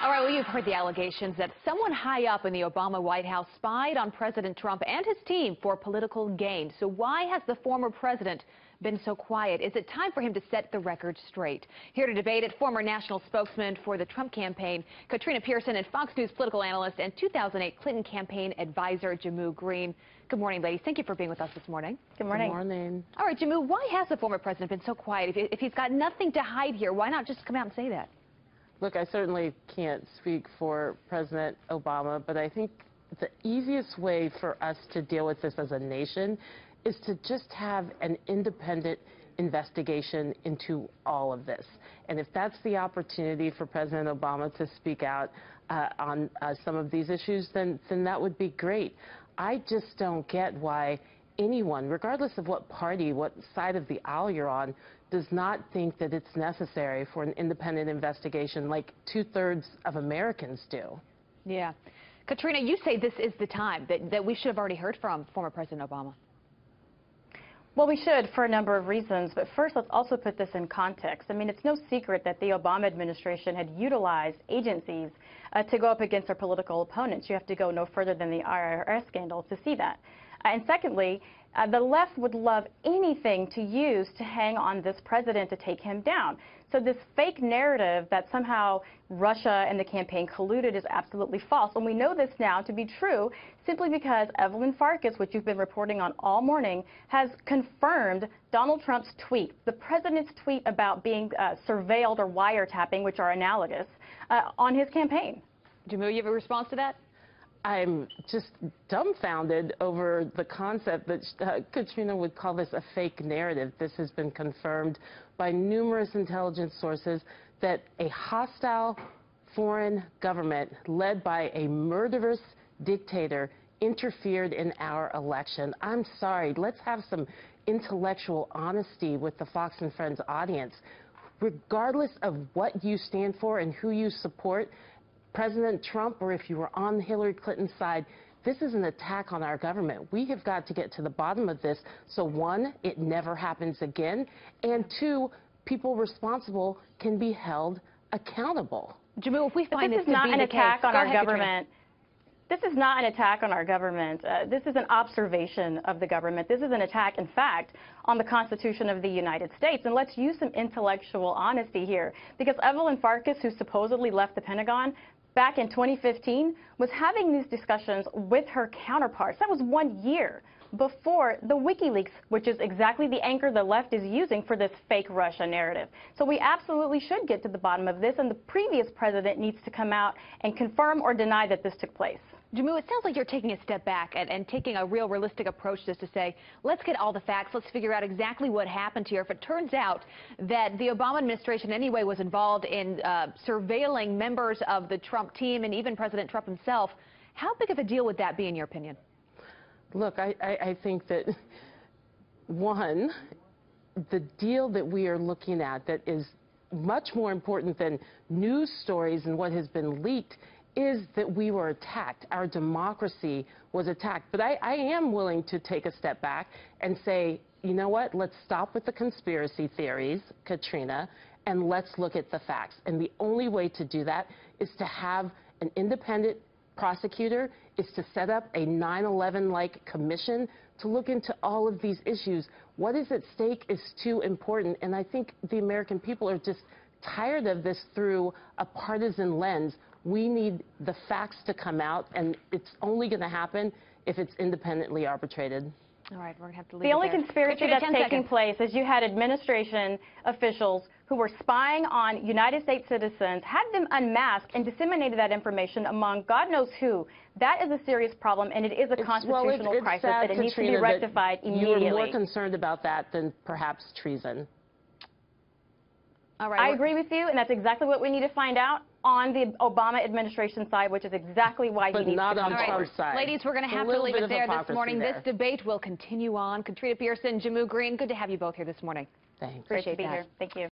All right, well, you've heard the allegations that someone high up in the Obama White House spied on President Trump and his team for political gain. So why has the former president been so quiet? Is it time for him to set the record straight? Here to debate it, former national spokesman for the Trump campaign, Katrina Pearson, and Fox News political analyst and 2008 Clinton campaign advisor, Jehmu Greene. Good morning, ladies. Thank you for being with us this morning. Good morning. Good morning. All right, Jehmu, why has the former president been so quiet? If he's got nothing to hide here, why not just come out and say that? Look, I certainly can't speak for President Obama, but I think the easiest way for us to deal with this as a nation is to just have an independent investigation into all of this. And if that's the opportunity for President Obama to speak out on some of these issues, then that would be great. I just don't get why anyone, regardless of what party, what side of the aisle you're on, does not think that it's necessary for an independent investigation like 2/3 of Americans do. Yeah. Katrina, you say this is the time that we should have already heard from former President Obama. Well, we should for a number of reasons, but first let's also put this in context. I mean, it's no secret that the Obama administration had utilized agencies to go up against their political opponents. You have to go no further than the IRS scandal to see that. And secondly, the left would love anything to use to hang on this president to take him down. So this fake narrative that somehow Russia and the campaign colluded is absolutely false. And we know this now to be true simply because Evelyn Farkas, which you've been reporting on all morning, has confirmed Donald Trump's tweet, the president's tweet about being surveilled or wiretapping, which are analogous, on his campaign. Jehmu, you have a response to that? I'm just dumbfounded over the concept that Katrina would call this a fake narrative. This has been confirmed by numerous intelligence sources that a hostile foreign government led by a murderous dictator interfered in our election. I'm sorry, let's have some intellectual honesty with the Fox and Friends audience. Regardless of what you stand for and who you support, President Trump, or if you were on Hillary Clinton's side, this is an attack on our government. We have got to get to the bottom of this so, one, it never happens again, and two, people responsible can be held accountable. Jehmu, if we find this is not an attack on our government. This is not an attack on our government. This is an observation of the government. This is an attack, in fact, on the Constitution of the United States. And let's use some intellectual honesty here, because Evelyn Farkas, who supposedly left the Pentagon back in 2015, was having these discussions with her counterparts. That was 1 year before the WikiLeaks, which is exactly the anchor the left is using for this fake Russia narrative. So we absolutely should get to the bottom of this, and the previous president needs to come out and confirm or deny that this took place. Jehmu, it sounds like you're taking a step back and taking a real realistic approach just to say, let's get all the facts, let's figure out exactly what happened here. If it turns out that the Obama administration anyway was involved in surveilling members of the Trump team and even President Trump himself, how big of a deal would that be in your opinion? Look, I think that, one, the deal that we are looking at that is much more important than news stories and what has been leaked is that we were attacked. Our democracy was attacked. But I am willing to take a step back and say, you know what, let's stop with the conspiracy theories, Katrina, and let's look at the facts. And the only way to do that is to have an independent prosecutor, is to set up a 9/11-like commission to look into all of these issues. What is at stake is too important, and I think the American people are just tired of this through a partisan lens. We need the facts to come out, and it's only going to happen if it's independently arbitrated. All right, we're going to have to leave The only conspiracy that's taking place place is you had administration officials who were spying on United States citizens, had them unmasked, and disseminated that information among God knows who. That is a serious problem, and it is a constitutional crisis that it needs to be rectified immediately. You are more concerned about that than perhaps treason. All right, I agree with you, and that's exactly what we need to find out on the Obama administration side, which is exactly why he needs to come forward. But not on Trump's side. Ladies, we're going to have to leave it there this morning. This debate will continue on. Katrina Pearson, Jehmu Greene, good to have you both here this morning. Thanks. Appreciate being here. Thank you.